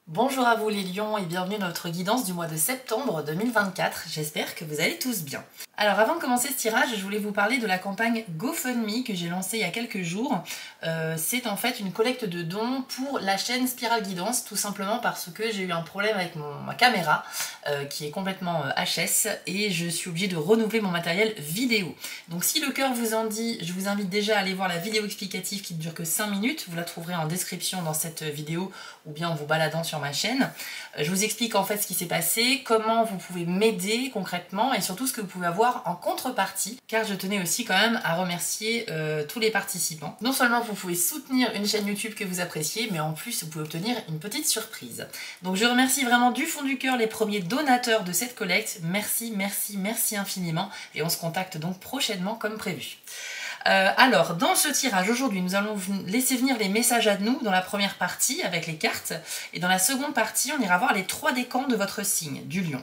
Bonjour à vous les lions et bienvenue dans notre guidance du mois de septembre 2024. J'espère que vous allez tous bien. Alors avant de commencer ce tirage, je voulais vous parler de la campagne GoFundMe que j'ai lancée il y a quelques jours. C'est en fait une collecte de dons pour la chaîne Spirale Guidance, tout simplement parce que j'ai eu un problème avec ma caméra qui est complètement HS et je suis obligée de renouveler mon matériel vidéo. Donc si le cœur vous en dit, je vous invite déjà à aller voir la vidéo explicative qui ne dure que 5 minutes. Vous la trouverez en description dans cette vidéo ou bien en vous baladant sur ma chaîne. Je vous explique en fait ce qui s'est passé, comment vous pouvez m'aider concrètement et surtout ce que vous pouvez avoir en contrepartie, car je tenais aussi quand même à remercier tous les participants. Non seulement vous pouvez soutenir une chaîne YouTube que vous appréciez, mais en plus vous pouvez obtenir une petite surprise. Donc je remercie vraiment du fond du cœur les premiers donateurs de cette collecte. Merci, merci, merci infiniment et on se contacte donc prochainement comme prévu. Alors, dans ce tirage aujourd'hui, nous allons laisser venir les messages à nous dans la première partie avec les cartes. Et dans la seconde partie, on ira voir les 3 décans de votre signe, du lion.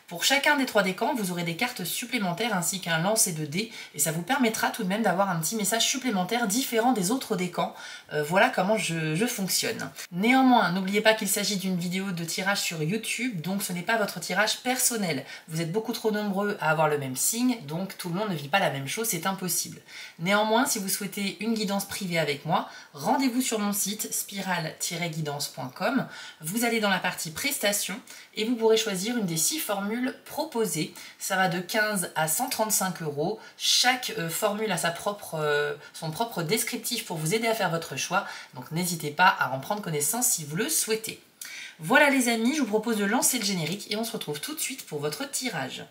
Pour chacun des 3 décans, vous aurez des cartes supplémentaires ainsi qu'un lancer de dés. Et ça vous permettra tout de même d'avoir un petit message supplémentaire différent des autres décans. Voilà comment je fonctionne. Néanmoins, n'oubliez pas qu'il s'agit d'une vidéo de tirage sur YouTube, donc ce n'est pas votre tirage personnel. Vous êtes beaucoup trop nombreux à avoir le même signe, donc tout le monde ne vit pas la même chose, c'est impossible. Néanmoins, si vous souhaitez une guidance privée avec moi, rendez-vous sur mon site spirale-guidance.com. Vous allez dans la partie prestations et vous pourrez choisir une des 6 formules proposées. Ça va de 15 à 135 €. Chaque formule a son propre descriptif pour vous aider à faire votre choix. Donc n'hésitez pas à en prendre connaissance si vous le souhaitez. Voilà les amis, je vous propose de lancer le générique et on se retrouve tout de suite pour votre tirage.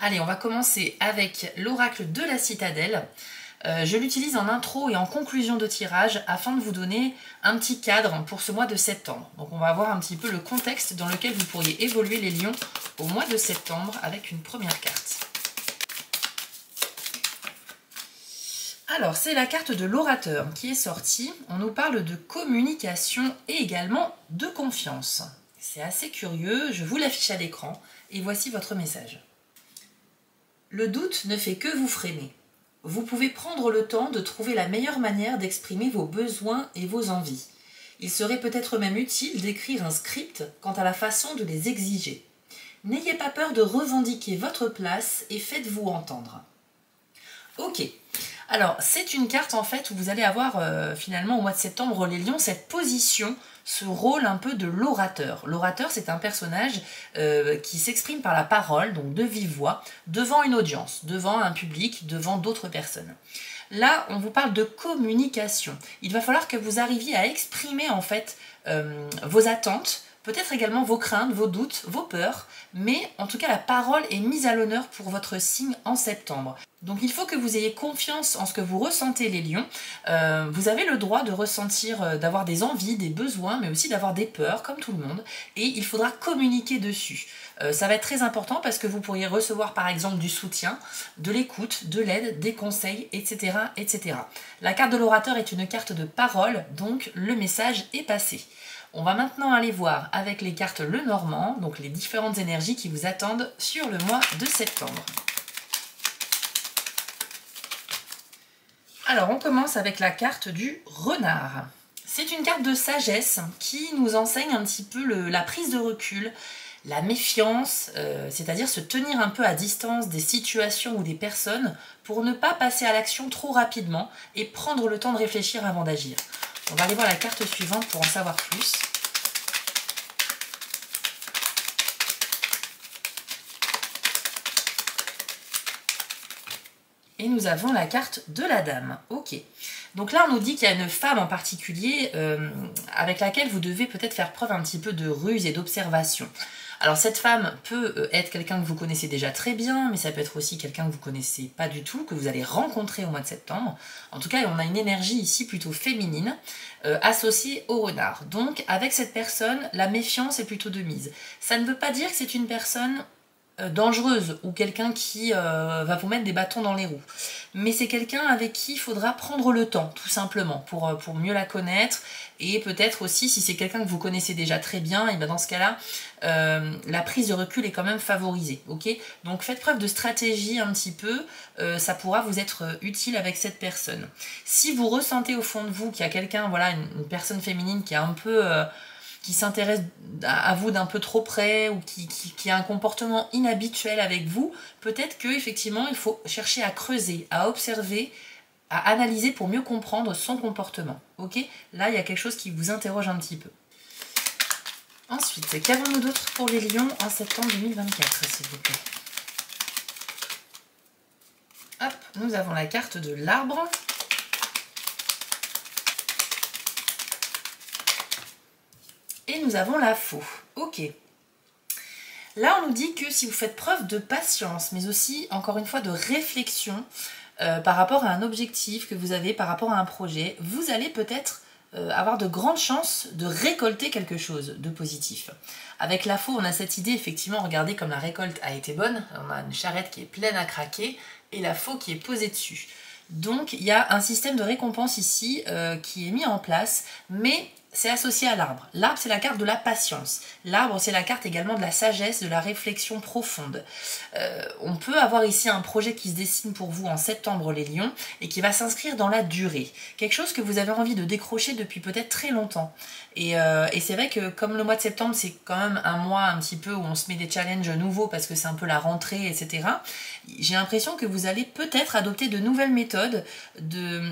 Allez, on va commencer avec l'oracle de la citadelle. Je l'utilise en intro et en conclusion de tirage afin de vous donner un petit cadre pour ce mois de septembre. Donc on va voir un petit peu le contexte dans lequel vous pourriez évoluer les lions au mois de septembre avec une première carte. Alors c'est la carte de l'orateur qui est sortie. On nous parle de communication et également de confiance. C'est assez curieux, je vous l'affiche à l'écran et voici votre message. Le doute ne fait que vous freiner. Vous pouvez prendre le temps de trouver la meilleure manière d'exprimer vos besoins et vos envies. Il serait peut-être même utile d'écrire un script quant à la façon de les exiger. N'ayez pas peur de revendiquer votre place et faites-vous entendre. Ok, alors c'est une carte en fait où vous allez avoir finalement au mois de septembre les lions cette position, ce rôle un peu de l'orateur. L'orateur c'est un personnage qui s'exprime par la parole, donc de vive voix, devant une audience, devant un public, devant d'autres personnes. Là on vous parle de communication. Il va falloir que vous arriviez à exprimer en fait vos attentes, peut-être également vos craintes, vos doutes, vos peurs, mais en tout cas la parole est mise à l'honneur pour votre signe en septembre. Donc il faut que vous ayez confiance en ce que vous ressentez les lions. Vous avez le droit de ressentir, d'avoir des envies, des besoins, mais aussi d'avoir des peurs comme tout le monde. Et il faudra communiquer dessus. Ça va être très important parce que vous pourriez recevoir par exemple du soutien, de l'écoute, de l'aide, des conseils, etc., etc. La carte de l'orateur est une carte de parole, donc le message est passé. On va maintenant aller voir avec les cartes Lenormand, donc les différentes énergies qui vous attendent sur le mois de septembre. Alors on commence avec la carte du renard. C'est une carte de sagesse qui nous enseigne un petit peu la prise de recul, la méfiance, c'est-à-dire se tenir un peu à distance des situations ou des personnes pour ne pas passer à l'action trop rapidement et prendre le temps de réfléchir avant d'agir. On va aller voir la carte suivante pour en savoir plus. Et nous avons la carte de la dame. Ok. Donc là, on nous dit qu'il y a une femme en particulier avec laquelle vous devez peut-être faire preuve un petit peu de ruse et d'observation. Alors cette femme peut être quelqu'un que vous connaissez déjà très bien, mais ça peut être aussi quelqu'un que vous connaissez pas du tout, que vous allez rencontrer au mois de septembre. En tout cas, on a une énergie ici plutôt féminine associée au renard. Donc avec cette personne, la méfiance est plutôt de mise. Ça ne veut pas dire que c'est une personne dangereuse ou quelqu'un qui va vous mettre des bâtons dans les roues. Mais c'est quelqu'un avec qui il faudra prendre le temps, tout simplement, pour mieux la connaître. Et peut-être aussi, si c'est quelqu'un que vous connaissez déjà très bien, et bien dans ce cas-là, la prise de recul est quand même favorisée. Ok, donc faites preuve de stratégie un petit peu, ça pourra vous être utile avec cette personne. Si vous ressentez au fond de vous qu'il y a quelqu'un, voilà, une personne féminine qui est un peu... qui s'intéresse à vous d'un peu trop près ou qui a un comportement inhabituel avec vous, peut-être que effectivement il faut chercher à creuser, à observer, à analyser pour mieux comprendre son comportement. Ok, là il y a quelque chose qui vous interroge un petit peu. Ensuite, qu'avons-nous d'autre pour les lions en septembre 2024, s'il vous plaît? Hop, nous avons la carte de l'arbre. Et nous avons la faux. Ok. Là, on nous dit que si vous faites preuve de patience, mais aussi, encore une fois, de réflexion par rapport à un objectif que vous avez, par rapport à un projet, vous allez peut-être avoir de grandes chances de récolter quelque chose de positif. Avec la faux, on a cette idée, effectivement, regardez comme la récolte a été bonne. On a une charrette qui est pleine à craquer et la faux qui est posée dessus. Donc, il y a un système de récompense ici qui est mis en place, mais c'est associé à l'arbre. L'arbre, c'est la carte de la patience. L'arbre, c'est la carte également de la sagesse, de la réflexion profonde. On peut avoir ici un projet qui se dessine pour vous en septembre, les lions, et qui va s'inscrire dans la durée. Quelque chose que vous avez envie de décrocher depuis peut-être très longtemps. Et c'est vrai que comme le mois de septembre, c'est quand même un mois un petit peu où on se met des challenges nouveaux parce que c'est un peu la rentrée, etc. J'ai l'impression que vous allez peut-être adopter de nouvelles méthodes,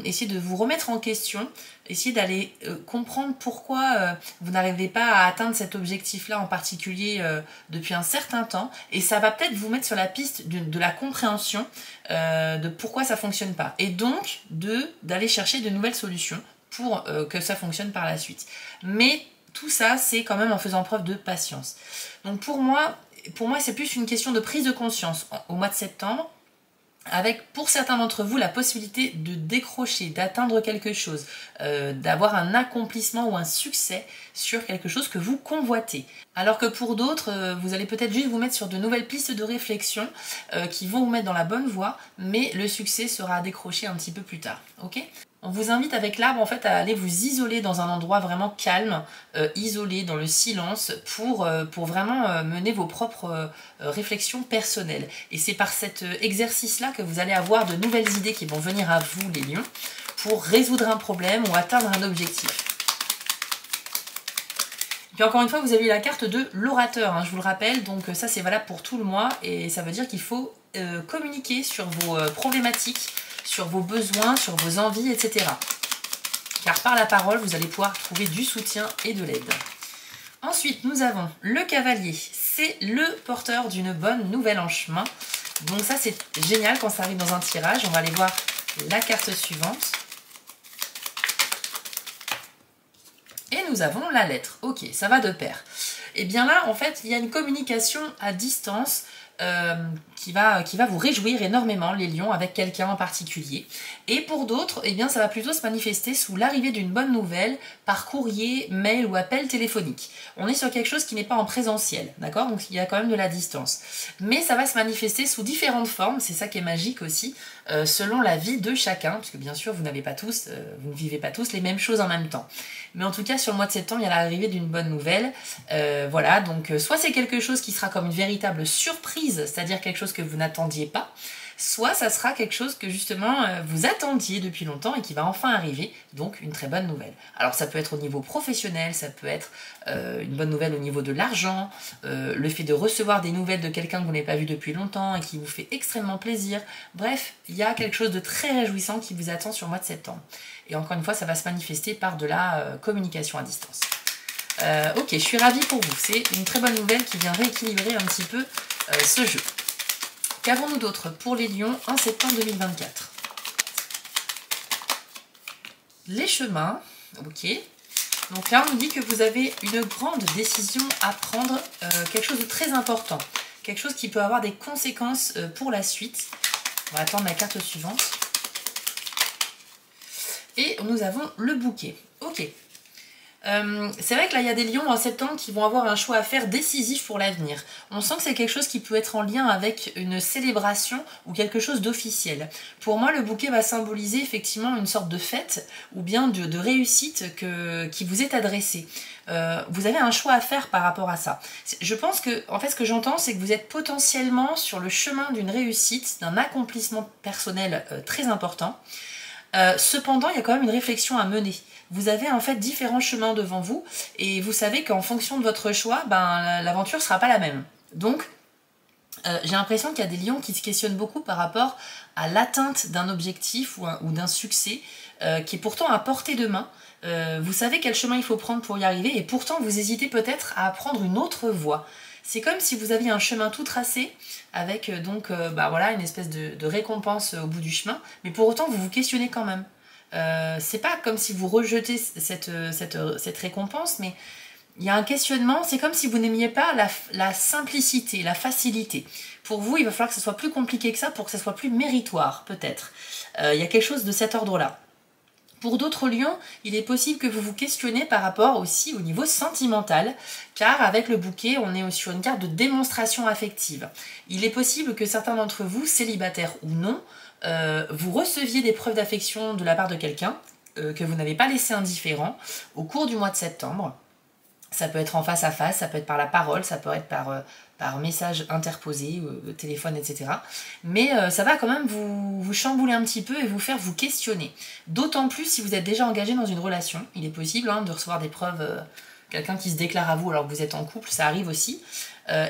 essayer de vous remettre en question, essayer d'aller comprendre pourquoi vous n'arrivez pas à atteindre cet objectif-là en particulier depuis un certain temps. Et ça va peut-être vous mettre sur la piste de la compréhension de pourquoi ça ne fonctionne pas. Et donc d'aller chercher de nouvelles solutions pour que ça fonctionne par la suite. Mais tout ça, c'est quand même en faisant preuve de patience. Donc pour moi, c'est plus une question de prise de conscience au mois de septembre, avec pour certains d'entre vous la possibilité de décrocher, d'atteindre quelque chose, d'avoir un accomplissement ou un succès sur quelque chose que vous convoitez. Alors que pour d'autres, vous allez peut-être juste vous mettre sur de nouvelles pistes de réflexion qui vont vous mettre dans la bonne voie, mais le succès sera à décrocher un petit peu plus tard. Ok ? On vous invite avec l'arbre en fait à aller vous isoler dans un endroit vraiment calme, isolé dans le silence pour vraiment mener vos propres réflexions personnelles. Et c'est par cet exercice-là que vous allez avoir de nouvelles idées qui vont venir à vous les lions pour résoudre un problème ou atteindre un objectif. Et puis encore une fois, vous avez eu la carte de l'orateur, hein, je vous le rappelle, donc ça c'est valable pour tout le mois et ça veut dire qu'il faut communiquer sur vos problématiques, sur vos besoins, sur vos envies, etc. Car par la parole, vous allez pouvoir trouver du soutien et de l'aide. Ensuite, nous avons le cavalier. C'est le porteur d'une bonne nouvelle en chemin. Donc ça, c'est génial quand ça arrive dans un tirage. On va aller voir la carte suivante. Et nous avons la lettre. Ok, ça va de pair. Et bien là, en fait, il y a une communication à distance qui va vous réjouir énormément, les lions, avec quelqu'un en particulier. Et pour d'autres, eh bien, ça va plutôt se manifester sous l'arrivée d'une bonne nouvelle par courrier, mail ou appel téléphonique. On est sur quelque chose qui n'est pas en présentiel, d'accord? Donc il y a quand même de la distance. Mais ça va se manifester sous différentes formes, c'est ça qui est magique aussi, selon la vie de chacun, parce que bien sûr, vous n'avez pas tous, vous ne vivez pas tous les mêmes choses en même temps. Mais en tout cas, sur le mois de septembre, il y a l'arrivée d'une bonne nouvelle. Voilà, donc soit c'est quelque chose qui sera comme une véritable surprise, c'est-à-dire quelque chose que vous n'attendiez pas, soit ça sera quelque chose que justement vous attendiez depuis longtemps et qui va enfin arriver, donc une très bonne nouvelle. Alors ça peut être au niveau professionnel, ça peut être une bonne nouvelle au niveau de l'argent, le fait de recevoir des nouvelles de quelqu'un que vous n'avez pas vu depuis longtemps et qui vous fait extrêmement plaisir. Bref, il y a quelque chose de très réjouissant qui vous attend sur le mois de septembre. Et encore une fois, ça va se manifester par de la communication à distance. Ok, je suis ravie pour vous. C'est une très bonne nouvelle qui vient rééquilibrer un petit peu ce jeu. Qu'avons-nous d'autre pour les lions en septembre 2024? Les chemins, ok. Donc là, on nous dit que vous avez une grande décision à prendre, quelque chose de très important. Quelque chose qui peut avoir des conséquences pour la suite. On va attendre la carte suivante. Et nous avons le bouquet. Ok. C'est vrai que là, il y a des lions en septembre qui vont avoir un choix à faire décisif pour l'avenir. On sent que c'est quelque chose qui peut être en lien avec une célébration ou quelque chose d'officiel. Pour moi, le bouquet va symboliser effectivement une sorte de fête ou bien de réussite qui vous est adressée. Vous avez un choix à faire par rapport à ça. Je pense que, en fait, ce que j'entends, c'est que vous êtes potentiellement sur le chemin d'une réussite, d'un accomplissement personnel très important. Cependant, il y a quand même une réflexion à mener. Vous avez en fait différents chemins devant vous et vous savez qu'en fonction de votre choix, l'aventure ne sera pas la même. Donc, j'ai l'impression qu'il y a des lions qui se questionnent beaucoup par rapport à l'atteinte d'un objectif ou d'un succès qui est pourtant à portée de main. Vous savez quel chemin il faut prendre pour y arriver et pourtant vous hésitez peut-être à prendre une autre voie. C'est comme si vous aviez un chemin tout tracé avec voilà, une espèce de récompense au bout du chemin, mais pour autant vous vous questionnez quand même. C'est pas comme si vous rejetez cette récompense, mais il y a un questionnement, c'est comme si vous n'aimiez pas la simplicité, la facilité. Pour vous, il va falloir que ce soit plus compliqué que ça pour que ce soit plus méritoire, peut-être. Il y a quelque chose de cet ordre-là. Pour d'autres lions, il est possible que vous vous questionnez par rapport aussi au niveau sentimental, car avec le bouquet, on est sur une carte de démonstration affective. Il est possible que certains d'entre vous, célibataires ou non, vous receviez des preuves d'affection de la part de quelqu'un que vous n'avez pas laissé indifférent au cours du mois de septembre. Ça peut être en face à face, ça peut être par la parole, ça peut être par message interposé, téléphone, etc. Mais ça va quand même vous chambouler un petit peu et vous faire vous questionner. D'autant plus si vous êtes déjà engagé dans une relation. Il est possible de recevoir des preuves, quelqu'un qui se déclare à vous alors que vous êtes en couple, ça arrive aussi.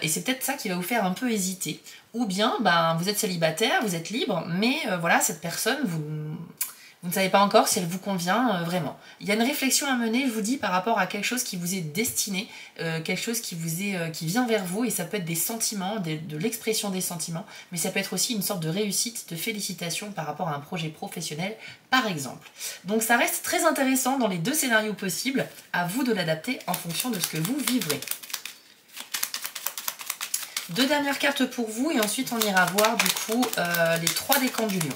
Et c'est peut-être ça qui va vous faire un peu hésiter. Ou bien, vous êtes célibataire, vous êtes libre, mais voilà, cette personne, vous ne savez pas encore si elle vous convient vraiment. Il y a une réflexion à mener, je vous dis, par rapport à quelque chose qui vous est destiné, quelque chose qui vient vers vous, et ça peut être des sentiments, de l'expression des sentiments, mais ça peut être aussi une sorte de réussite, de félicitations par rapport à un projet professionnel, par exemple. Donc ça reste très intéressant dans les deux scénarios possibles, à vous de l'adapter en fonction de ce que vous vivrez. Deux dernières cartes pour vous, et ensuite on ira voir du coup les 3 décans du lion.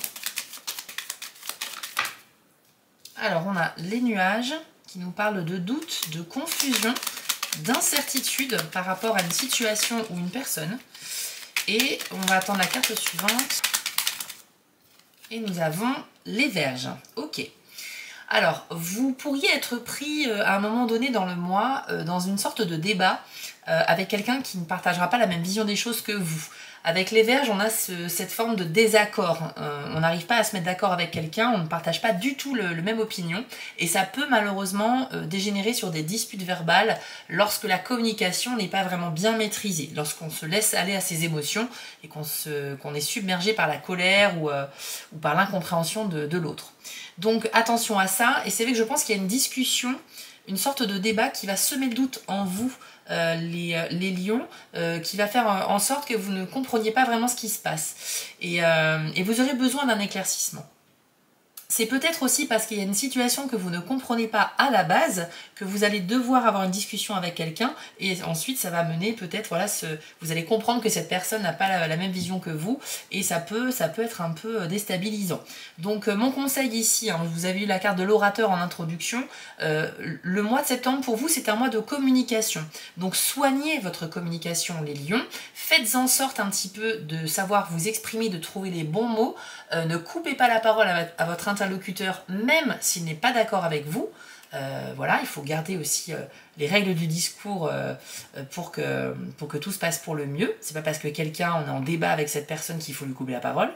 Alors, on a les nuages qui nous parlent de doute, de confusion, d'incertitude par rapport à une situation ou une personne. Et on va attendre la carte suivante. Et nous avons les Vierges. Ok. Alors, vous pourriez être pris à un moment donné dans le mois dans une sorte de débat avec quelqu'un qui ne partagera pas la même vision des choses que vous. Avec les Vierges, on a cette forme de désaccord. On n'arrive pas à se mettre d'accord avec quelqu'un, on ne partage pas du tout le même opinion. Et ça peut malheureusement dégénérer sur des disputes verbales lorsque la communication n'est pas vraiment bien maîtrisée. Lorsqu'on se laisse aller à ses émotions et qu'on est submergé par la colère ou par l'incompréhension de l'autre. Donc attention à ça. Et c'est vrai que je pense qu'il y a une discussion, une sorte de débat qui va semer le doute en vous, les lions, qui va faire en sorte que vous ne compreniez pas vraiment ce qui se passe. Et vous aurez besoin d'un éclaircissement. C'est peut-être aussi parce qu'il y a une situation que vous ne comprenez pas à la base, que vous allez devoir avoir une discussion avec quelqu'un, et ensuite ça va mener peut-être, voilà, vous allez comprendre que cette personne n'a pas la même vision que vous, et ça peut être un peu déstabilisant. Donc mon conseil ici, vous avez eu la carte de l'orateur en introduction, le mois de septembre pour vous c'est un mois de communication. Donc soignez votre communication les lions, faites en sorte un petit peu de savoir vous exprimer, de trouver les bons mots, ne coupez pas la parole à votre interlocuteur, même s'il n'est pas d'accord avec vous. Voilà, il faut garder aussi les règles du discours pour que tout se passe pour le mieux. C'est pas parce que on est en débat avec cette personne qu'il faut lui couper la parole.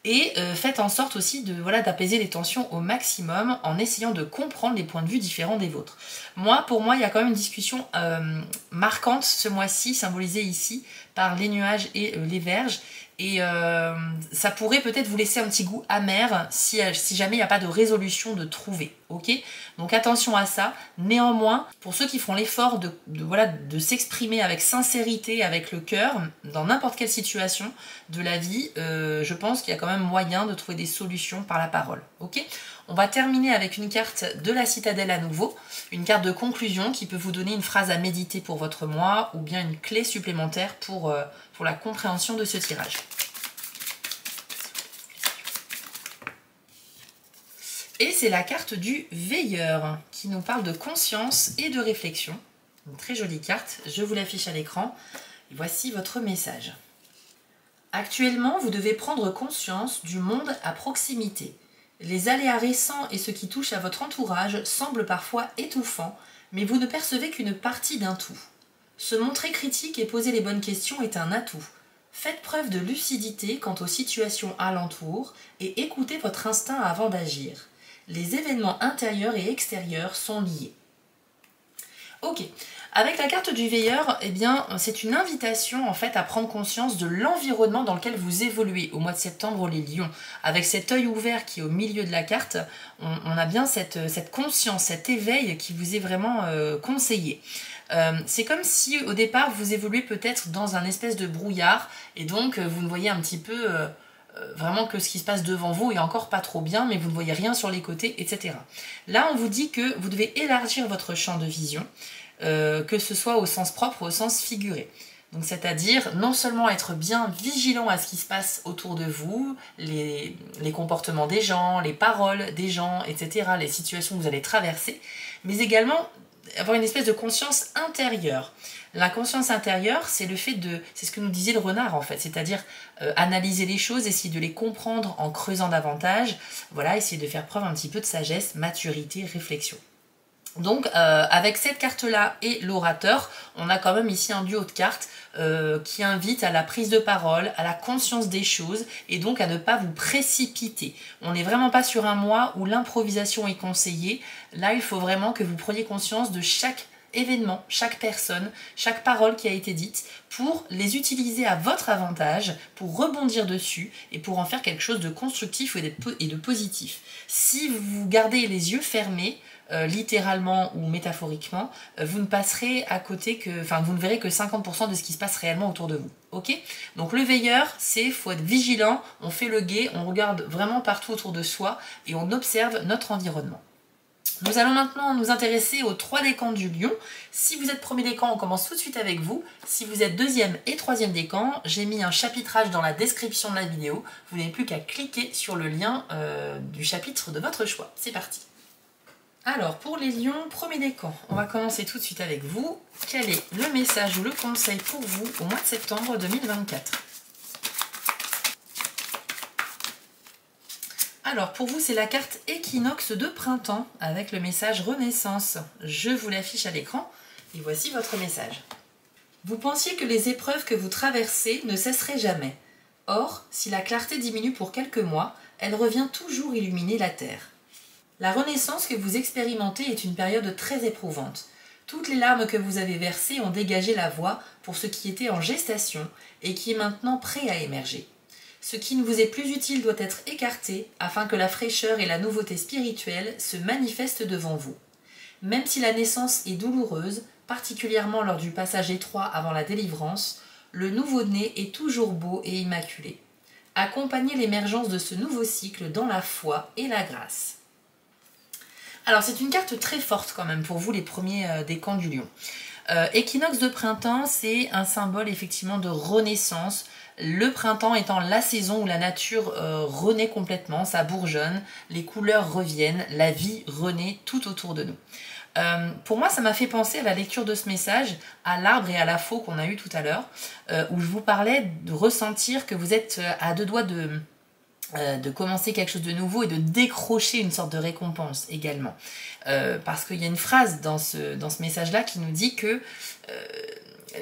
Et faites en sorte aussi d'apaiser les tensions au maximum en essayant de comprendre les points de vue différents des vôtres. Pour moi, il y a quand même une discussion marquante ce mois-ci, symbolisée ici par les nuages et les Vierges. Et ça pourrait peut-être vous laisser un petit goût amer si jamais il n'y a pas de résolution de trouver. Ok ? Donc attention à ça. Néanmoins, pour ceux qui feront l'effort de s'exprimer avec sincérité, avec le cœur, dans n'importe quelle situation de la vie, je pense qu'il y a quand même moyen de trouver des solutions par la parole. Ok ? On va terminer avec une carte de la citadelle à nouveau, une carte de conclusion qui peut vous donner une phrase à méditer pour votre mois ou bien une clé supplémentaire pour la compréhension de ce tirage. Et c'est la carte du veilleur qui nous parle de conscience et de réflexion. Une très jolie carte, je vous l'affiche à l'écran. Et voici votre message. Actuellement, vous devez prendre conscience du monde à proximité. Les aléas récents et ce qui touche à votre entourage semblent parfois étouffants, mais vous ne percevez qu'une partie d'un tout. Se montrer critique et poser les bonnes questions est un atout. Faites preuve de lucidité quant aux situations alentour et écoutez votre instinct avant d'agir. Les événements intérieurs et extérieurs sont liés. Ok, avec la carte du veilleur, eh bien, c'est une invitation en fait à prendre conscience de l'environnement dans lequel vous évoluez au mois de septembre, les lions. Avec cet œil ouvert qui est au milieu de la carte, on a bien cette conscience, cet éveil qui vous est vraiment conseillé. C'est comme si au départ vous évoluez peut-être dans un espèce de brouillard et donc vous ne voyez un petit peu vraiment que ce qui se passe devant vous est encore pas trop bien, mais vous ne voyez rien sur les côtés, etc. Là, on vous dit que vous devez élargir votre champ de vision, que ce soit au sens propre ou au sens figuré. Donc, c'est-à-dire non seulement être bien vigilant à ce qui se passe autour de vous, les comportements des gens, les paroles des gens, etc., les situations que vous allez traverser, mais également avoir une espèce de conscience intérieure. La conscience intérieure, c'est le fait de... C'est ce que nous disait le renard, en fait. C'est-à-dire analyser les choses, essayer de les comprendre en creusant davantage. Voilà, essayer de faire preuve un petit peu de sagesse, maturité, réflexion. Donc, avec cette carte-là et l'orateur, on a quand même ici un duo de cartes qui invite à la prise de parole, à la conscience des choses et donc à ne pas vous précipiter. On n'est vraiment pas sur un mois où l'improvisation est conseillée. Là, il faut vraiment que vous preniez conscience de chaque événement, chaque personne, chaque parole qui a été dite pour les utiliser à votre avantage, pour rebondir dessus et pour en faire quelque chose de constructif et de positif. Si vous gardez les yeux fermés, littéralement ou métaphoriquement, vous ne passerez à côté que, enfin, vous ne verrez que 50% de ce qui se passe réellement autour de vous. Ok ? Donc le veilleur, faut être vigilant, on fait le guet, on regarde vraiment partout autour de soi et on observe notre environnement. Nous allons maintenant nous intéresser aux 3 décans du lion. Si vous êtes premier décan, on commence tout de suite avec vous. Si vous êtes deuxième et troisième décan, j'ai mis un chapitrage dans la description de la vidéo. Vous n'avez plus qu'à cliquer sur le lien du chapitre de votre choix. C'est parti. Alors, pour les lions, premier décan, on va commencer tout de suite avec vous. Quel est le message ou le conseil pour vous au mois de septembre 2024 ? Alors, pour vous, c'est la carte équinoxe de printemps avec le message Renaissance. Je vous l'affiche à l'écran et voici votre message. Vous pensiez que les épreuves que vous traversez ne cesseraient jamais. Or, si la clarté diminue pour quelques mois, elle revient toujours illuminer la terre. La renaissance que vous expérimentez est une période très éprouvante. Toutes les larmes que vous avez versées ont dégagé la voie pour ce qui était en gestation et qui est maintenant prêt à émerger. Ce qui ne vous est plus utile doit être écarté afin que la fraîcheur et la nouveauté spirituelle se manifestent devant vous. Même si la naissance est douloureuse, particulièrement lors du passage étroit avant la délivrance, le nouveau-né est toujours beau et immaculé. Accompagnez l'émergence de ce nouveau cycle dans la foi et la grâce. Alors c'est une carte très forte quand même pour vous les premiers décans du lion. Équinoxe de printemps, c'est un symbole effectivement de renaissance. Le printemps étant la saison où la nature renaît complètement, ça bourgeonne, les couleurs reviennent, la vie renaît tout autour de nous. Pour moi, ça m'a fait penser à la lecture de ce message, à l'arbre et à la faux qu'on a eu tout à l'heure, où je vous parlais de ressentir que vous êtes à 2 doigts de commencer quelque chose de nouveau et de décrocher une sorte de récompense également. Parce qu'il y a une phrase dans ce message-là qui nous dit que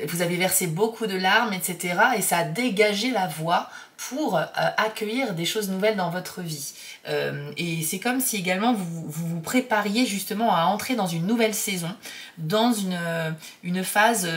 vous avez versé beaucoup de larmes, etc. et ça a dégagé la voie pour accueillir des choses nouvelles dans votre vie. Et c'est comme si également vous prépariez justement à entrer dans une nouvelle saison, dans une phase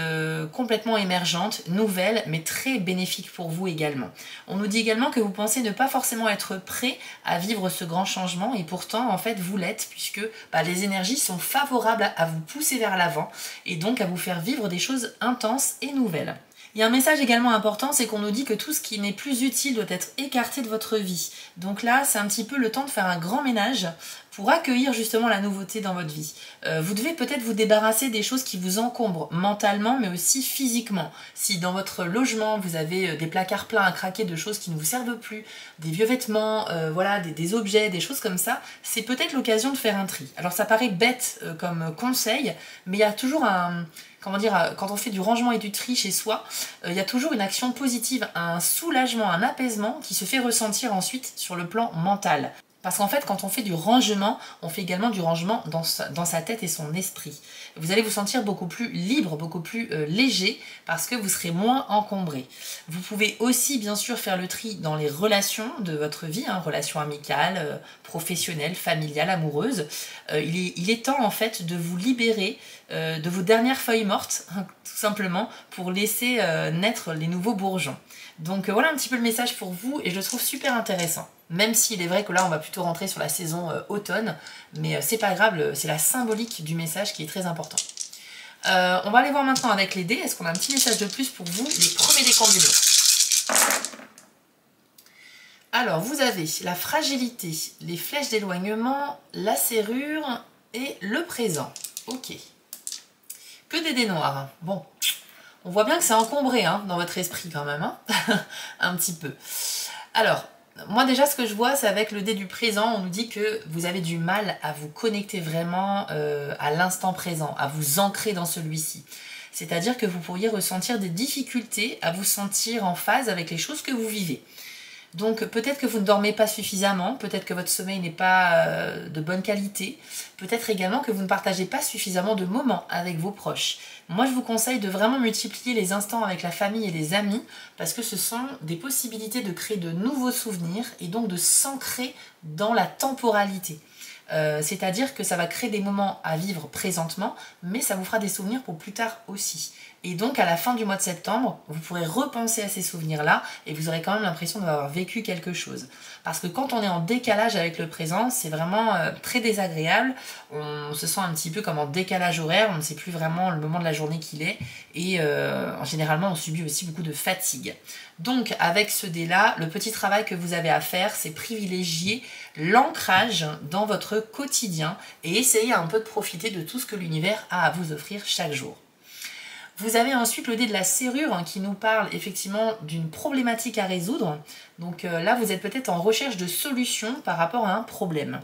complètement émergente, nouvelle, mais très bénéfique pour vous également. On nous dit également que vous pensez ne pas forcément être prêt à vivre ce grand changement, et pourtant, en fait, vous l'êtes, puisque les énergies sont favorables à vous pousser vers l'avant, et donc à vous faire vivre des choses intenses et nouvelles. Il y a un message également important, c'est qu'on nous dit que tout ce qui n'est plus utile doit être écarté de votre vie. Donc là, c'est un petit peu le temps de faire un grand ménage pour accueillir justement la nouveauté dans votre vie. Vous devez peut-être vous débarrasser des choses qui vous encombrent mentalement, mais aussi physiquement. Si dans votre logement, vous avez des placards pleins à craquer de choses qui ne vous servent plus, des vieux vêtements, voilà, des objets, des choses comme ça, c'est peut-être l'occasion de faire un tri. Alors ça paraît bête comme conseil, mais il y a toujours un... Comment dire, quand on fait du rangement et du tri chez soi, il y a toujours une action positive, un soulagement, un apaisement qui se fait ressentir ensuite sur le plan mental. Parce qu'en fait, quand on fait du rangement, on fait également du rangement dans sa tête et son esprit. Vous allez vous sentir beaucoup plus libre, beaucoup plus léger, parce que vous serez moins encombré. Vous pouvez aussi, bien sûr, faire le tri dans les relations de votre vie, hein, relations amicales, professionnelles, familiales, amoureuses. Il est temps, en fait, de vous libérer de vos dernières feuilles mortes, hein, tout simplement, pour laisser naître les nouveaux bourgeons. Donc voilà un petit peu le message pour vous, et je le trouve super intéressant. Même s'il est vrai que là, on va plutôt rentrer sur la saison automne, mais c'est pas grave, c'est la symbolique du message qui est très important. On va aller voir maintenant avec les dés. Est-ce qu'on a un petit message de plus pour vous, les premiers décomptes du lot? Alors, vous avez la fragilité, les flèches d'éloignement, la serrure et le présent. Ok. Que des dés noirs. Bon, on voit bien que c'est encombré hein, dans votre esprit quand même, hein un petit peu. Alors, moi déjà ce que je vois c'est avec le dé du présent, on nous dit que vous avez du mal à vous connecter vraiment à l'instant présent, à vous ancrer dans celui-ci. C'est-à-dire que vous pourriez ressentir des difficultés à vous sentir en phase avec les choses que vous vivez. Donc peut-être que vous ne dormez pas suffisamment, peut-être que votre sommeil n'est pas de bonne qualité, peut-être également que vous ne partagez pas suffisamment de moments avec vos proches. Moi je vous conseille de vraiment multiplier les instants avec la famille et les amis parce que ce sont des possibilités de créer de nouveaux souvenirs et donc de s'ancrer dans la temporalité. C'est-à-dire que ça va créer des moments à vivre présentement, mais ça vous fera des souvenirs pour plus tard aussi. Et donc à la fin du mois de septembre, vous pourrez repenser à ces souvenirs-là et vous aurez quand même l'impression d'avoir vécu quelque chose. Parce que quand on est en décalage avec le présent, c'est vraiment très désagréable. On se sent un petit peu comme en décalage horaire, on ne sait plus vraiment le moment de la journée qu'il est et généralement on subit aussi beaucoup de fatigue. Donc avec ce dé-là, le petit travail que vous avez à faire, c'est privilégier l'ancrage dans votre quotidien et essayer un peu de profiter de tout ce que l'univers a à vous offrir chaque jour. Vous avez ensuite le dé de la serrure hein, qui nous parle effectivement d'une problématique à résoudre. Donc là, vous êtes peut-être en recherche de solutions par rapport à un problème.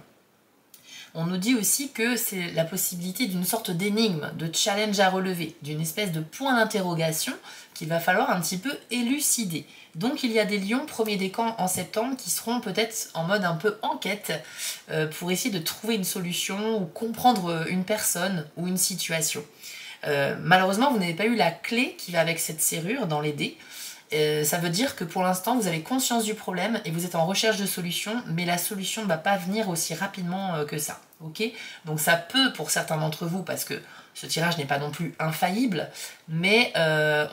On nous dit aussi que c'est la possibilité d'une sorte d'énigme, de challenge à relever, d'une espèce de point d'interrogation qu'il va falloir un petit peu élucider. Donc il y a des lions premiers décans en septembre qui seront peut-être en mode un peu enquête pour essayer de trouver une solution ou comprendre une personne ou une situation. Malheureusement, vous n'avez pas eu la clé qui va avec cette serrure dans les dés. Ça veut dire que pour l'instant, vous avez conscience du problème et vous êtes en recherche de solution, mais la solution ne va pas venir aussi rapidement que ça. Okay, donc ça peut pour certains d'entre vous, parce que ce tirage n'est pas non plus infaillible, mais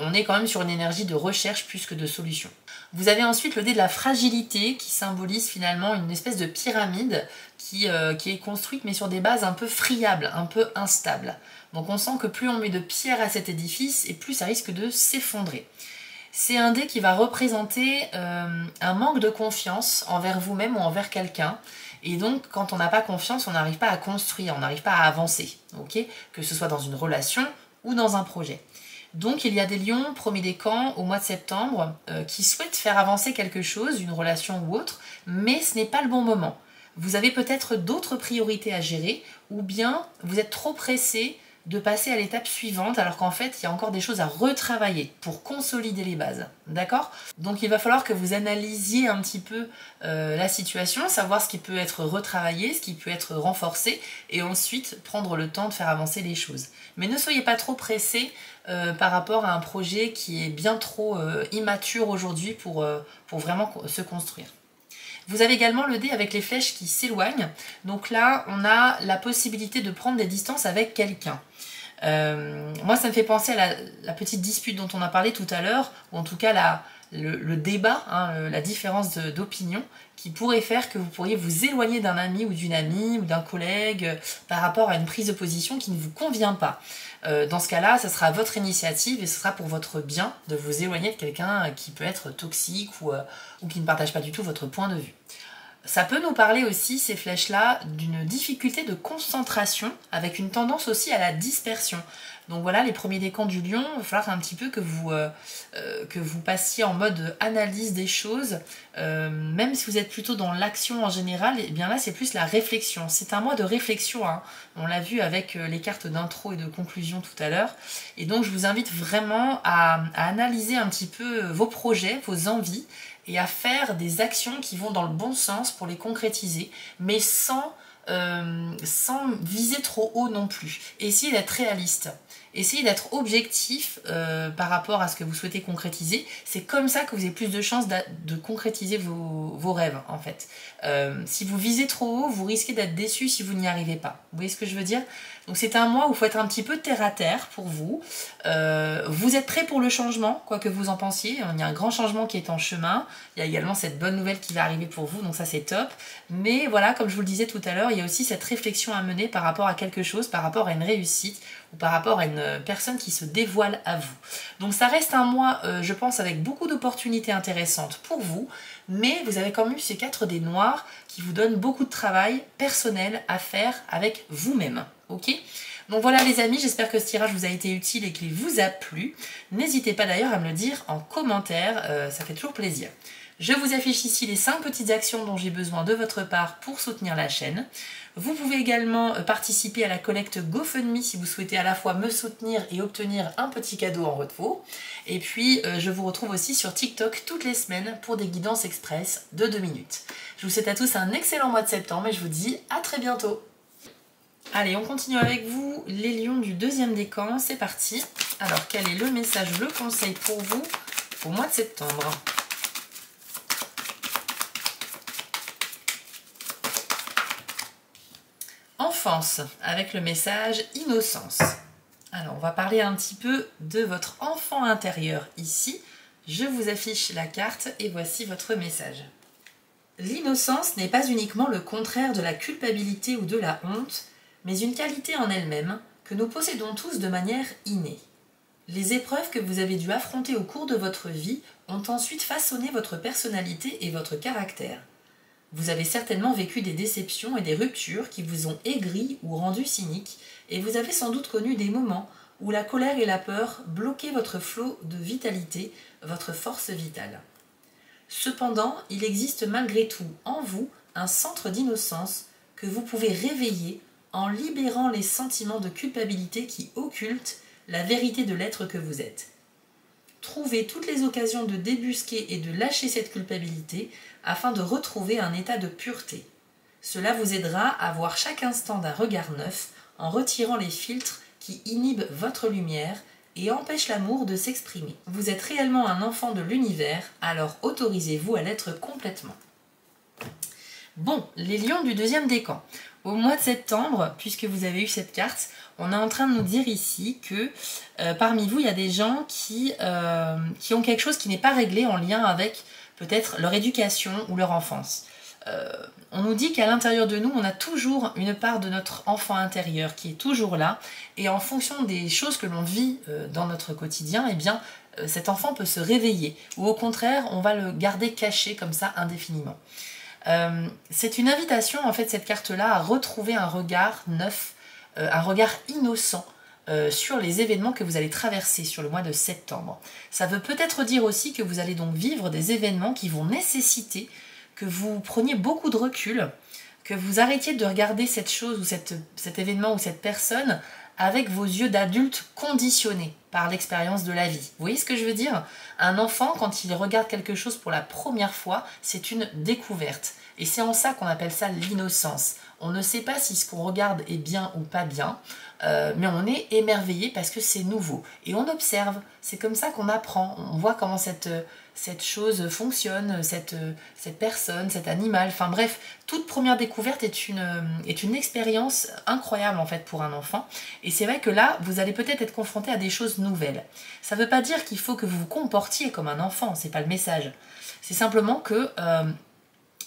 on est quand même sur une énergie de recherche plus que de solution. Vous avez ensuite le dé de la fragilité qui symbolise finalement une espèce de pyramide qui est construite mais sur des bases un peu friables, un peu instables. Donc on sent que plus on met de pierres à cet édifice et plus ça risque de s'effondrer. C'est un dé qui va représenter un manque de confiance envers vous-même ou envers quelqu'un. Et donc, quand on n'a pas confiance, on n'arrive pas à construire, on n'arrive pas à avancer. Okay, que ce soit dans une relation ou dans un projet. Donc, il y a des lions, premier décan, au mois de septembre, qui souhaitent faire avancer quelque chose, une relation ou autre, mais ce n'est pas le bon moment. Vous avez peut-être d'autres priorités à gérer, ou bien vous êtes trop pressé de passer à l'étape suivante alors qu'en fait il y a encore des choses à retravailler pour consolider les bases, d'accord? Donc il va falloir que vous analysiez un petit peu la situation, savoir ce qui peut être retravaillé, ce qui peut être renforcé et ensuite prendre le temps de faire avancer les choses. Mais ne soyez pas trop pressé par rapport à un projet qui est bien trop immature aujourd'hui pour vraiment se construire. Vous avez également le dé avec les flèches qui s'éloignent. Donc là, on a la possibilité de prendre des distances avec quelqu'un. Moi, ça me fait penser à la petite dispute dont on a parlé tout à l'heure, ou en tout cas le débat, hein, la différence d'opinion qui pourrait faire que vous pourriez vous éloigner d'un ami ou d'une amie ou d'un collègue par rapport à une prise de position qui ne vous convient pas. Dans ce cas-là, ça sera votre initiative et ce sera pour votre bien de vous éloigner de quelqu'un qui peut être toxique ou qui ne partage pas du tout votre point de vue. Ça peut nous parler aussi, ces flèches-là, d'une difficulté de concentration avec une tendance aussi à la dispersion. Donc voilà, les premiers décans du lion, il va falloir un petit peu que vous passiez en mode analyse des choses. Même si vous êtes plutôt dans l'action en général, et bien là c'est plus la réflexion. C'est un mois de réflexion, hein. On l'a vu avec les cartes d'intro et de conclusion tout à l'heure. Et donc je vous invite vraiment à analyser un petit peu vos projets, vos envies, et à faire des actions qui vont dans le bon sens pour les concrétiser, mais sans viser trop haut non plus. Essayez d'être réaliste. Essayez d'être objectif par rapport à ce que vous souhaitez concrétiser. C'est comme ça que vous avez plus de chances de concrétiser vos rêves, en fait. Si vous visez trop haut, vous risquez d'être déçu si vous n'y arrivez pas. Vous voyez ce que je veux dire? Donc c'est un mois où il faut être un petit peu terre à terre pour vous. Vous êtes prêt pour le changement, quoi que vous en pensiez. Il y a un grand changement qui est en chemin. Il y a également cette bonne nouvelle qui va arriver pour vous, donc ça c'est top. Mais voilà, comme je vous le disais tout à l'heure, il y a aussi cette réflexion à mener par rapport à quelque chose, par rapport à une réussite ou par rapport à une personne qui se dévoile à vous. Donc ça reste un mois, je pense, avec beaucoup d'opportunités intéressantes pour vous, mais vous avez quand même eu ces 4 dés noirs qui vous donnent beaucoup de travail personnel à faire avec vous-même. Ok ? Donc voilà les amis, j'espère que ce tirage vous a été utile et qu'il vous a plu. N'hésitez pas d'ailleurs à me le dire en commentaire, ça fait toujours plaisir. Je vous affiche ici les 5 petites actions dont j'ai besoin de votre part pour soutenir la chaîne. Vous pouvez également participer à la collecte GoFundMe si vous souhaitez à la fois me soutenir et obtenir un petit cadeau en retour. Et puis je vous retrouve aussi sur TikTok toutes les semaines pour des guidances express de 2 minutes. Je vous souhaite à tous un excellent mois de septembre et je vous dis à très bientôt. Allez, on continue avec vous, les lions du deuxième décan, c'est parti. Alors, quel est le message, le conseil pour vous au mois de septembre? Enfance, avec le message innocence. Alors, on va parler un petit peu de votre enfant intérieur ici. Je vous affiche la carte et voici votre message. L'innocence n'est pas uniquement le contraire de la culpabilité ou de la honte, mais une qualité en elle-même que nous possédons tous de manière innée. Les épreuves que vous avez dû affronter au cours de votre vie ont ensuite façonné votre personnalité et votre caractère. Vous avez certainement vécu des déceptions et des ruptures qui vous ont aigri ou rendu cynique, et vous avez sans doute connu des moments où la colère et la peur bloquaient votre flot de vitalité, votre force vitale. Cependant, il existe malgré tout en vous un centre d'innocence que vous pouvez réveiller en libérant les sentiments de culpabilité qui occultent la vérité de l'être que vous êtes. Trouvez toutes les occasions de débusquer et de lâcher cette culpabilité afin de retrouver un état de pureté. Cela vous aidera à voir chaque instant d'un regard neuf en retirant les filtres qui inhibent votre lumière et empêchent l'amour de s'exprimer. Vous êtes réellement un enfant de l'univers, alors autorisez-vous à l'être complètement. Bon, les lions du deuxième décan. Au mois de septembre, puisque vous avez eu cette carte, on est en train de nous dire ici que parmi vous, il y a des gens qui ont quelque chose qui n'est pas réglé en lien avec peut-être leur éducation ou leur enfance. On nous dit qu'à l'intérieur de nous, on a toujours une part de notre enfant intérieur qui est toujours là. Et en fonction des choses que l'on vit dans notre quotidien, eh bien, cet enfant peut se réveiller. Ou au contraire, on va le garder caché comme ça indéfiniment. C'est une invitation, en fait, cette carte-là, à retrouver un regard neuf, un regard innocent sur les événements que vous allez traverser sur le mois de septembre. Ça veut peut-être dire aussi que vous allez donc vivre des événements qui vont nécessiter que vous preniez beaucoup de recul, que vous arrêtiez de regarder cette chose ou cet événement ou cette personne avec vos yeux d'adulte conditionnés par l'expérience de la vie. Vous voyez ce que je veux dire? Un enfant, quand il regarde quelque chose pour la première fois, c'est une découverte. Et c'est en ça qu'on appelle ça l'innocence. On ne sait pas si ce qu'on regarde est bien ou pas bien, mais on est émerveillé parce que c'est nouveau. Et on observe, c'est comme ça qu'on apprend. On voit comment cette chose fonctionne, cette personne, cet animal. Enfin bref, toute première découverte est une expérience incroyable en fait pour un enfant. Et c'est vrai que là, vous allez peut-être être confronté à des choses nouvelles. Ça ne veut pas dire qu'il faut que vous vous comportiez comme un enfant, c'est pas le message. C'est simplement que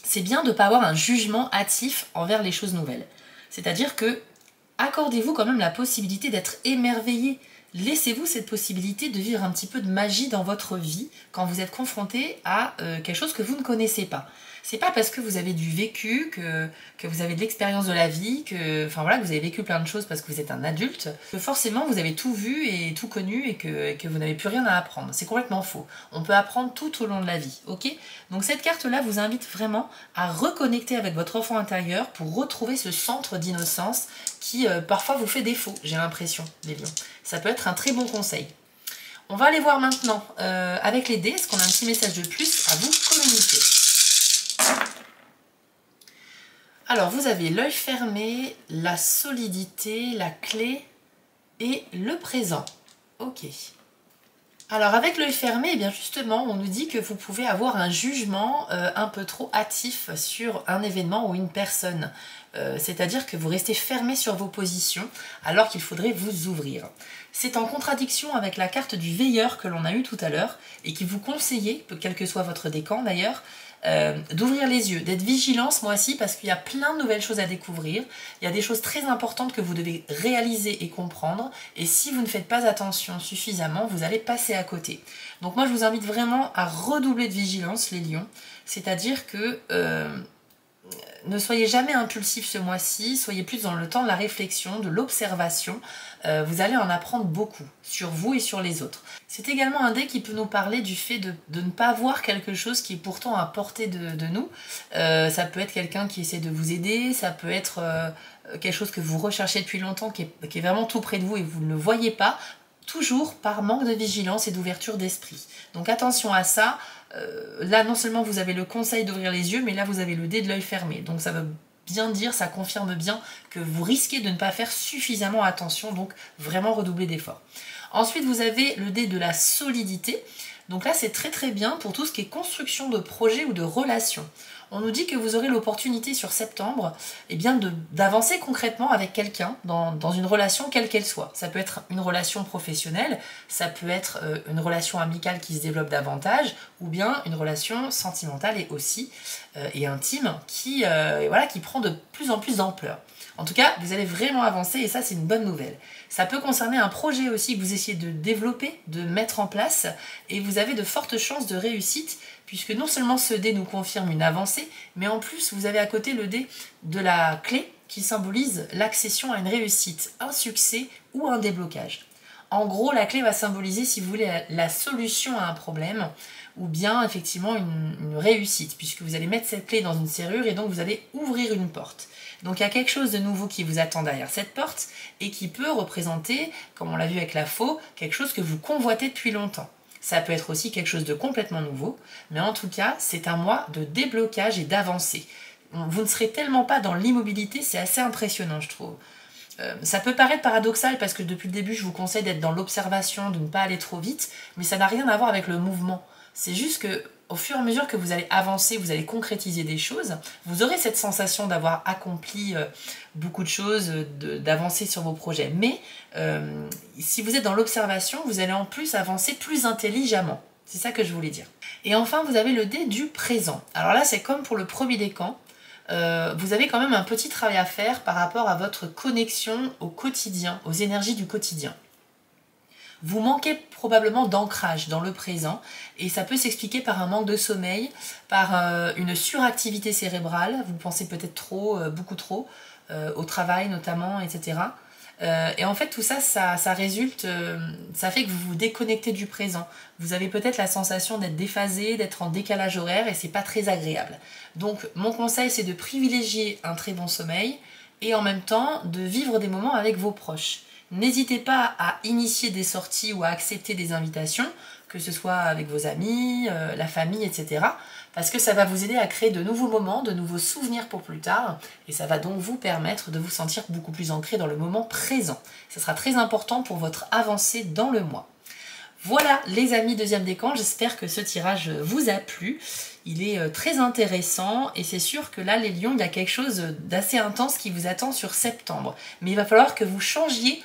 c'est bien de ne pas avoir un jugement hâtif envers les choses nouvelles. C'est-à-dire que accordez-vous quand même la possibilité d'être émerveillé. Laissez-vous cette possibilité de vivre un petit peu de magie dans votre vie quand vous êtes confronté à quelque chose que vous ne connaissez pas. C'est pas parce que vous avez du vécu, que vous avez de l'expérience de la vie, que vous avez vécu plein de choses parce que vous êtes un adulte, que forcément vous avez tout vu et tout connu et que vous n'avez plus rien à apprendre. C'est complètement faux. On peut apprendre tout au long de la vie, ok? Donc cette carte-là vous invite vraiment à reconnecter avec votre enfant intérieur pour retrouver ce centre d'innocence qui parfois vous fait défaut, j'ai l'impression, les lions. Ça peut être un très bon conseil. On va aller voir maintenant avec les dés, est-ce qu'on a un petit message de plus à vous communiquer? Alors, vous avez l'œil fermé, la solidité, la clé et le présent. Ok. Alors, avec l'œil fermé, eh bien justement, on nous dit que vous pouvez avoir un jugement un peu trop hâtif sur un événement ou une personne. C'est-à-dire que vous restez fermé sur vos positions alors qu'il faudrait vous ouvrir. C'est en contradiction avec la carte du veilleur que l'on a eue tout à l'heure et qui vous conseillait, quel que soit votre décan d'ailleurs, d'ouvrir les yeux, d'être vigilant ce mois-ci parce qu'il y a plein de nouvelles choses à découvrir. Il y a des choses très importantes que vous devez réaliser et comprendre et si vous ne faites pas attention suffisamment, vous allez passer à côté. Donc moi je vous invite vraiment à redoubler de vigilance les lions, c'est-à-dire que ne soyez jamais impulsif ce mois-ci, soyez plus dans le temps de la réflexion, de l'observation. Vous allez en apprendre beaucoup sur vous et sur les autres. C'est également un dé qui peut nous parler du fait de ne pas voir quelque chose qui est pourtant à portée de nous. Ça peut être quelqu'un qui essaie de vous aider, ça peut être quelque chose que vous recherchez depuis longtemps, qui est vraiment tout près de vous et vous ne le voyez pas, toujours par manque de vigilance et d'ouverture d'esprit. Donc attention à ça. Là, non seulement vous avez le conseil d'ouvrir les yeux, mais là, vous avez le dé de l'œil fermé. Donc ça veut bien dire, ça confirme bien que vous risquez de ne pas faire suffisamment attention, donc vraiment redoubler d'efforts. Ensuite, vous avez le dé de la solidité. Donc là, c'est très très bien pour tout ce qui est construction de projets ou de relations. On nous dit que vous aurez l'opportunité sur septembre d'avancer concrètement avec quelqu'un dans une relation quelle qu'elle soit. Ça peut être une relation professionnelle, ça peut être une relation amicale qui se développe davantage, ou bien une relation sentimentale et intime qui prend de plus en plus d'ampleur. En tout cas, vous allez vraiment avancer et ça, c'est une bonne nouvelle. Ça peut concerner un projet aussi que vous essayez de développer, de mettre en place et vous avez de fortes chances de réussite puisque non seulement ce dé nous confirme une avancée, mais en plus, vous avez à côté le dé de la clé qui symbolise l'accession à une réussite, un succès ou un déblocage. En gros, la clé va symboliser, si vous voulez, la solution à un problème ou bien effectivement une réussite puisque vous allez mettre cette clé dans une serrure et donc vous allez ouvrir une porte. Donc il y a quelque chose de nouveau qui vous attend derrière cette porte et qui peut représenter, comme on l'a vu avec la faux, quelque chose que vous convoitez depuis longtemps. Ça peut être aussi quelque chose de complètement nouveau, mais en tout cas, c'est un mois de déblocage et d'avancée. Vous ne serez tellement pas dans l'immobilité, c'est assez impressionnant, je trouve. Ça peut paraître paradoxal parce que depuis le début, je vous conseille d'être dans l'observation, de ne pas aller trop vite, mais ça n'a rien à voir avec le mouvement. C'est juste que au fur et à mesure que vous allez avancer, vous allez concrétiser des choses, vous aurez cette sensation d'avoir accompli beaucoup de choses, d'avancer sur vos projets. Mais si vous êtes dans l'observation, vous allez en plus avancer plus intelligemment. C'est ça que je voulais dire. Et enfin, vous avez le dé du présent. Alors là, c'est comme pour le premier décan. Vous avez quand même un petit travail à faire par rapport à votre connexion au quotidien, aux énergies du quotidien. Vous manquez probablement d'ancrage dans le présent et ça peut s'expliquer par un manque de sommeil, par une suractivité cérébrale, vous pensez peut-être trop, beaucoup trop, au travail notamment, etc. Et en fait tout ça, ça résulte, ça fait que vous vous déconnectez du présent. Vous avez peut-être la sensation d'être déphasé, d'être en décalage horaire et c'est pas très agréable. Donc mon conseil c'est de privilégier un très bon sommeil et en même temps de vivre des moments avec vos proches. N'hésitez pas à initier des sorties ou à accepter des invitations, que ce soit avec vos amis, la famille, etc. Parce que ça va vous aider à créer de nouveaux moments, de nouveaux souvenirs pour plus tard, et ça va donc vous permettre de vous sentir beaucoup plus ancré dans le moment présent. Ça sera très important pour votre avancée dans le mois. Voilà les amis, deuxième décan, j'espère que ce tirage vous a plu. Il est très intéressant et c'est sûr que là les lions, il y a quelque chose d'assez intense qui vous attend sur septembre. Mais il va falloir que vous changiez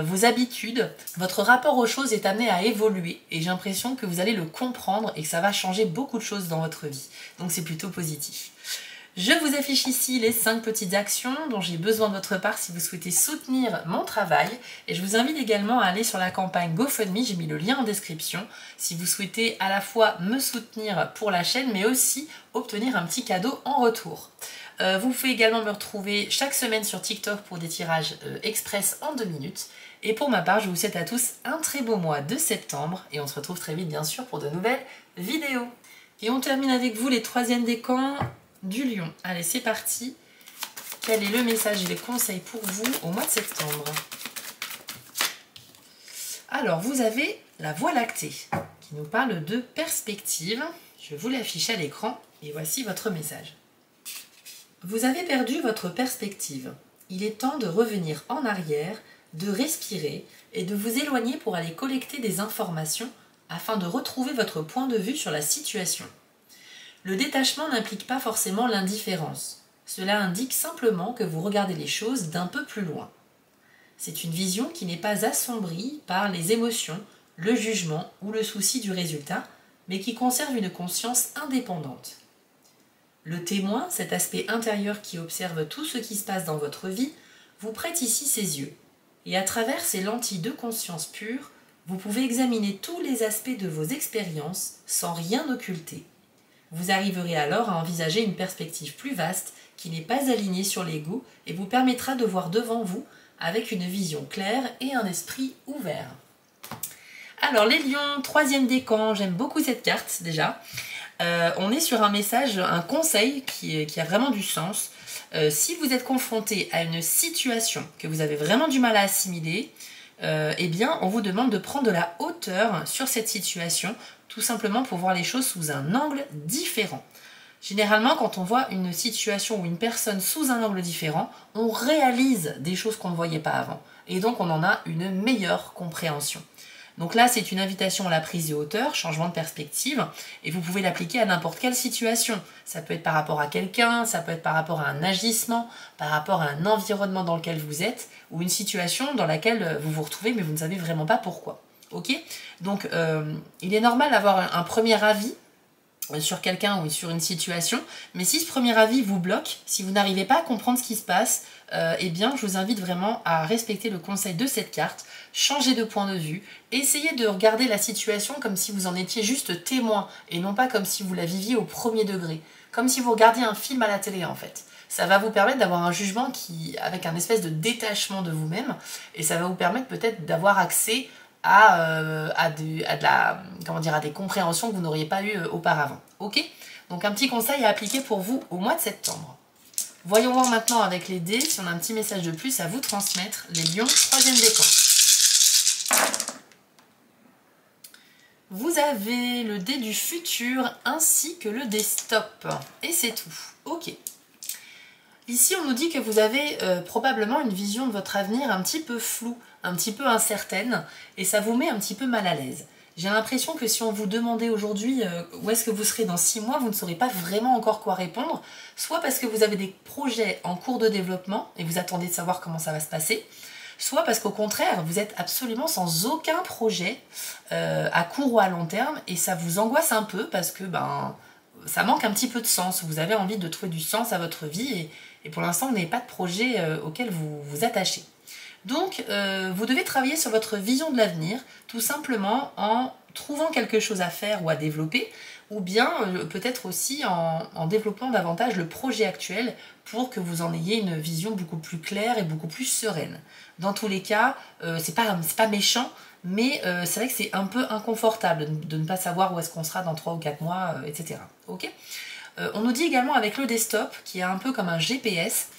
vos habitudes. Votre rapport aux choses est amené à évoluer et j'ai l'impression que vous allez le comprendre et que ça va changer beaucoup de choses dans votre vie. Donc c'est plutôt positif. Je vous affiche ici les 5 petites actions dont j'ai besoin de votre part si vous souhaitez soutenir mon travail. Et je vous invite également à aller sur la campagne GoFundMe, j'ai mis le lien en description, si vous souhaitez à la fois me soutenir pour la chaîne, mais aussi obtenir un petit cadeau en retour. Vous pouvez également me retrouver chaque semaine sur TikTok pour des tirages express en 2 minutes. Et pour ma part, je vous souhaite à tous un très beau mois de septembre et on se retrouve très vite bien sûr pour de nouvelles vidéos. Et on termine avec vous les 3e décans du lion. Allez, c'est parti. Quel est le message et les conseils pour vous au mois de septembre? Alors, vous avez la Voie lactée qui nous parle de perspective. Je vous l'affiche à l'écran et voici votre message. Vous avez perdu votre perspective. Il est temps de revenir en arrière, de respirer et de vous éloigner pour aller collecter des informations afin de retrouver votre point de vue sur la situation. Le détachement n'implique pas forcément l'indifférence. Cela indique simplement que vous regardez les choses d'un peu plus loin. C'est une vision qui n'est pas assombrie par les émotions, le jugement ou le souci du résultat, mais qui conserve une conscience indépendante. Le témoin, cet aspect intérieur qui observe tout ce qui se passe dans votre vie, vous prête ici ses yeux. Et à travers ces lentilles de conscience pure, vous pouvez examiner tous les aspects de vos expériences sans rien occulter. Vous arriverez alors à envisager une perspective plus vaste qui n'est pas alignée sur l'ego et vous permettra de voir devant vous avec une vision claire et un esprit ouvert. Alors les lions, 3e décan, j'aime beaucoup cette carte déjà. On est sur un message, un conseil qui a vraiment du sens. Si vous êtes confronté à une situation que vous avez vraiment du mal à assimiler, eh bien on vous demande de prendre de la hauteur sur cette situation, tout simplement pour voir les choses sous un angle différent. Généralement, quand on voit une situation ou une personne sous un angle différent, on réalise des choses qu'on ne voyait pas avant. Et donc, on en a une meilleure compréhension. Donc là, c'est une invitation à la prise de hauteur, changement de perspective, et vous pouvez l'appliquer à n'importe quelle situation. Ça peut être par rapport à quelqu'un, ça peut être par rapport à un agissement, par rapport à un environnement dans lequel vous êtes, ou une situation dans laquelle vous vous retrouvez, mais vous ne savez vraiment pas pourquoi. Ok? Donc, il est normal d'avoir un premier avis sur quelqu'un ou sur une situation, mais si ce premier avis vous bloque, si vous n'arrivez pas à comprendre ce qui se passe, eh bien je vous invite vraiment à respecter le conseil de cette carte, changer de point de vue, essayez de regarder la situation comme si vous en étiez juste témoin et non pas comme si vous la viviez au premier degré, comme si vous regardiez un film à la télé en fait. Ça va vous permettre d'avoir un jugement avec un espèce de détachement de vous-même et ça va vous permettre peut-être d'avoir accès à des compréhensions que vous n'auriez pas eues auparavant. Ok? Donc un petit conseil à appliquer pour vous au mois de septembre. Voyons voir maintenant avec les dés si on a un petit message de plus à vous transmettre. Les lions, 3e décan. Vous avez le dé du futur ainsi que le dé stop. Et c'est tout. Ok. Ici, on nous dit que vous avez probablement une vision de votre avenir un petit peu floue, un petit peu incertaine, et ça vous met un petit peu mal à l'aise. J'ai l'impression que si on vous demandait aujourd'hui où est-ce que vous serez dans 6 mois, vous ne saurez pas vraiment encore quoi répondre, soit parce que vous avez des projets en cours de développement et vous attendez de savoir comment ça va se passer, soit parce qu'au contraire, vous êtes absolument sans aucun projet à court ou à long terme et ça vous angoisse un peu parce que ça manque un petit peu de sens. Vous avez envie de trouver du sens à votre vie et pour l'instant, vous n'avez pas de projet auquel vous vous attachez. Donc, vous devez travailler sur votre vision de l'avenir, tout simplement en trouvant quelque chose à faire ou à développer, ou bien peut-être aussi en développant davantage le projet actuel pour que vous en ayez une vision beaucoup plus claire et beaucoup plus sereine. Dans tous les cas, c'est pas méchant, mais c'est vrai que c'est un peu inconfortable de ne pas savoir où est-ce qu'on sera dans 3 ou 4 mois, etc. Ok ? On nous dit également avec le desktop, qui est un peu comme un GPS,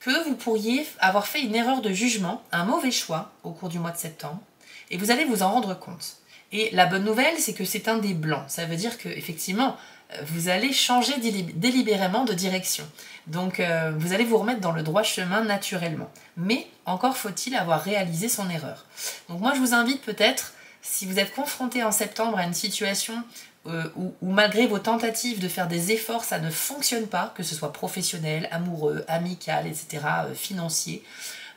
que vous pourriez avoir fait une erreur de jugement, un mauvais choix au cours du mois de septembre, et vous allez vous en rendre compte. Et la bonne nouvelle, c'est que c'est un dé blanc. Ça veut dire que effectivement, vous allez changer délibérément de direction. Donc vous allez vous remettre dans le droit chemin naturellement. Mais encore faut-il avoir réalisé son erreur. Donc moi je vous invite peut-être, si vous êtes confronté en septembre à une situation où malgré vos tentatives de faire des efforts, ça ne fonctionne pas, que ce soit professionnel, amoureux, amical, etc., financier,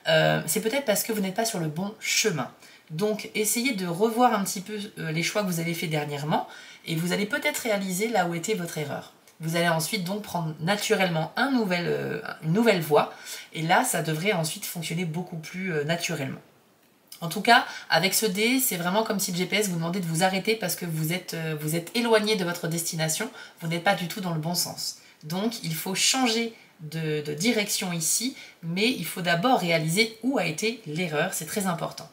c'est peut-être parce que vous n'êtes pas sur le bon chemin. Donc essayez de revoir un petit peu les choix que vous avez faits dernièrement et vous allez peut-être réaliser là où était votre erreur. Vous allez ensuite donc prendre naturellement une nouvelle voie et là ça devrait ensuite fonctionner beaucoup plus naturellement. En tout cas, avec ce dé, c'est vraiment comme si le GPS vous demandait de vous arrêter parce que vous êtes éloigné de votre destination, vous n'êtes pas du tout dans le bon sens. Donc il faut changer de direction ici, mais il faut d'abord réaliser où a été l'erreur, c'est très important.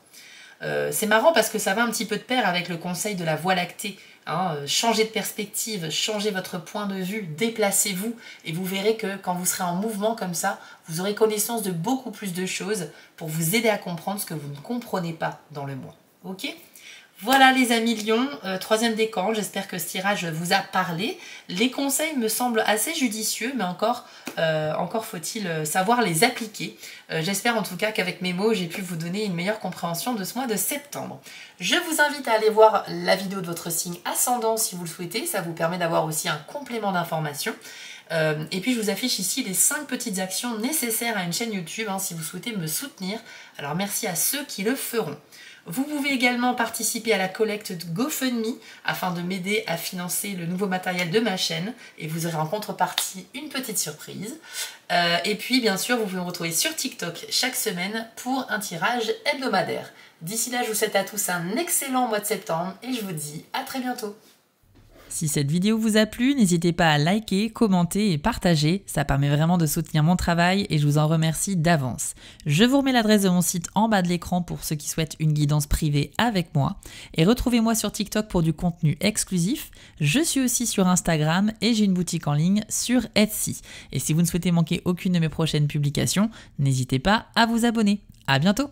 C'est marrant parce que ça va un petit peu de pair avec le conseil de la Voie lactée. Changez de perspective, changez votre point de vue, déplacez-vous et vous verrez que quand vous serez en mouvement comme ça, vous aurez connaissance de beaucoup plus de choses pour vous aider à comprendre ce que vous ne comprenez pas dans le mois. Ok ? Voilà les amis Lions, troisième décan, j'espère que ce tirage vous a parlé. Les conseils me semblent assez judicieux, mais encore faut-il savoir les appliquer. J'espère en tout cas qu'avec mes mots, j'ai pu vous donner une meilleure compréhension de ce mois de septembre. Je vous invite à aller voir la vidéo de votre signe ascendant si vous le souhaitez, ça vous permet d'avoir aussi un complément d'information. Et puis je vous affiche ici les 5 petites actions nécessaires à une chaîne YouTube si vous souhaitez me soutenir. Alors merci à ceux qui le feront. Vous pouvez également participer à la collecte de GoFundMe afin de m'aider à financer le nouveau matériel de ma chaîne et vous aurez en contrepartie une petite surprise. Et puis bien sûr vous pouvez me retrouver sur TikTok chaque semaine pour un tirage hebdomadaire. D'ici là je vous souhaite à tous un excellent mois de septembre et je vous dis à très bientôt. Si cette vidéo vous a plu, n'hésitez pas à liker, commenter et partager, ça permet vraiment de soutenir mon travail et je vous en remercie d'avance. Je vous remets l'adresse de mon site en bas de l'écran pour ceux qui souhaitent une guidance privée avec moi et retrouvez-moi sur TikTok pour du contenu exclusif. Je suis aussi sur Instagram et j'ai une boutique en ligne sur Etsy. Et si vous ne souhaitez manquer aucune de mes prochaines publications, n'hésitez pas à vous abonner. À bientôt!